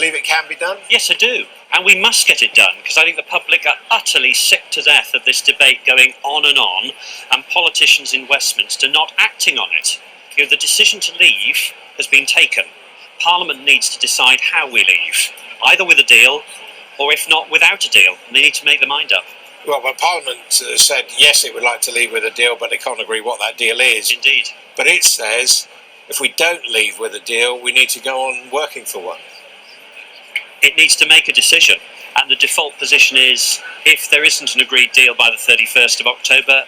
believe it can be done? Yes, I do. And we must get it done, because I think the public are utterly sick to death of this debate going on, and politicians in Westminster not acting on it. You know, the decision to leave has been taken. Parliament needs to decide how we leave, either with a deal, or if not, without a deal. And they need to make their mind up. Well, Parliament said, yes, it would like to leave with a deal, but they can't agree what that deal is. Indeed. But it says, if we don't leave with a deal, we need to go on working for one. It needs to make a decision, and the default position is, if there isn't an agreed deal by the 31st of October,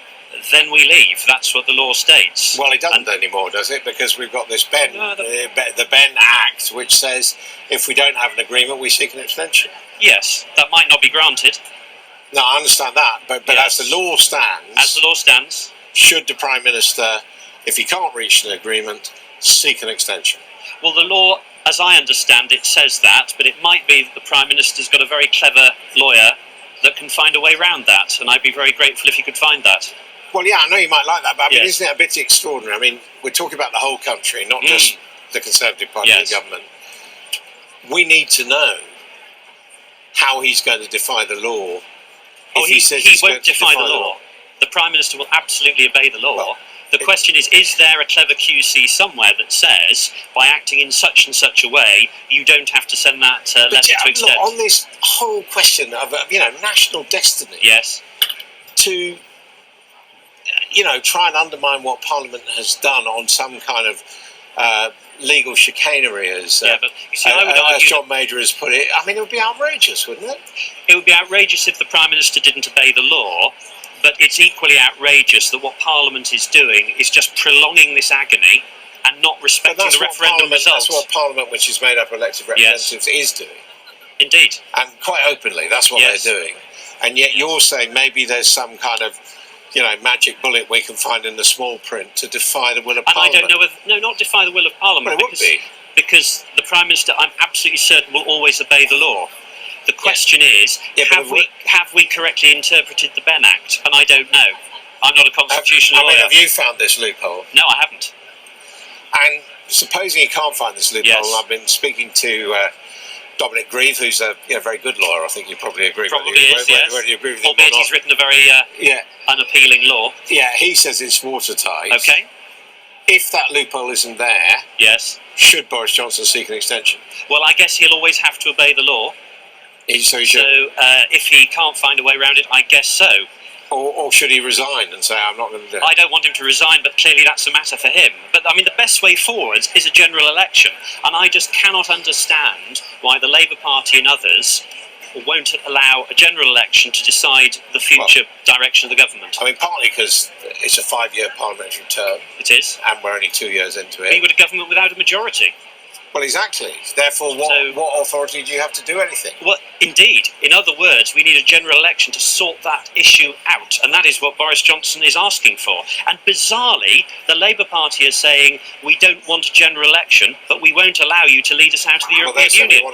then we leave. That's what the law states. Well, it doesn't anymore, does it? Because we've got this the Ben Act, which says if we don't have an agreement, we seek an extension. Yes, that might not be granted. No, I understand that, but Yes. as the law stands, should the Prime Minister, if he can't reach an agreement, seek an extension? Well, the law, as I understand it, says that, but it might be that the Prime Minister's got a very clever lawyer that can find a way around that, and I'd be very grateful if he could find that. Well, yeah, I know you might like that, but I mean, Yes. isn't it a bit extraordinary? I mean, we're talking about the whole country, not just the Conservative Party of the government. We need to know how he's going to defy the law. Oh, he won't defy the law. The Prime Minister will absolutely obey the law. Well, the question is there a clever QC somewhere that says, by acting in such and such a way, you don't have to send that letter to extend? Look, on this whole question of national destiny, yes, to try and undermine what Parliament has done on some kind of legal chicanery, as but you see, I would argue John Major has put it. I mean, it would be outrageous, wouldn't it? It would be outrageous if the Prime Minister didn't obey the law, but it's equally outrageous that what Parliament is doing is just prolonging this agony and not respecting the referendum results. That's what Parliament, which is made up of elected representatives, is doing. Indeed. And quite openly, that's what they're doing. And yet you're saying maybe there's some kind of magic bullet we can find in the small print to defy the will of Parliament. And I don't know not defy the will of Parliament. Well, it would be. Because the Prime Minister, I'm absolutely certain, will always obey the law. The question is, have we correctly interpreted the Ben Act? And I don't know. I'm not a constitutional lawyer. Have you found this loophole? No, I haven't. And supposing you can't find this loophole, I've been speaking to Dominic Grieve, who's a very good lawyer. I think you probably agree. Probably is, yes. Whether you agree with him albeit or not. he's written a very unappealing law. Yeah, he says it's watertight. Okay. If that loophole isn't there, yes, should Boris Johnson seek an extension? Well, I guess he'll always have to obey the law. So if he can't find a way around it, I guess so. Or should he resign and say, I'm not going to do it? I don't want him to resign, but clearly that's a matter for him. But, I mean, the best way forward is a general election. And I just cannot understand why the Labour Party and others won't allow a general election to decide the future direction of the government. I mean, partly because it's a 5-year parliamentary term. It is. And we're only 2 years into it. But you got a government without a majority. Well, exactly. Therefore, what authority do you have to do anything? Well, indeed. In other words, we need a general election to sort that issue out, and that is what Boris Johnson is asking for. And bizarrely, the Labour Party is saying, we don't want a general election, but we won't allow you to lead us out of the European Union.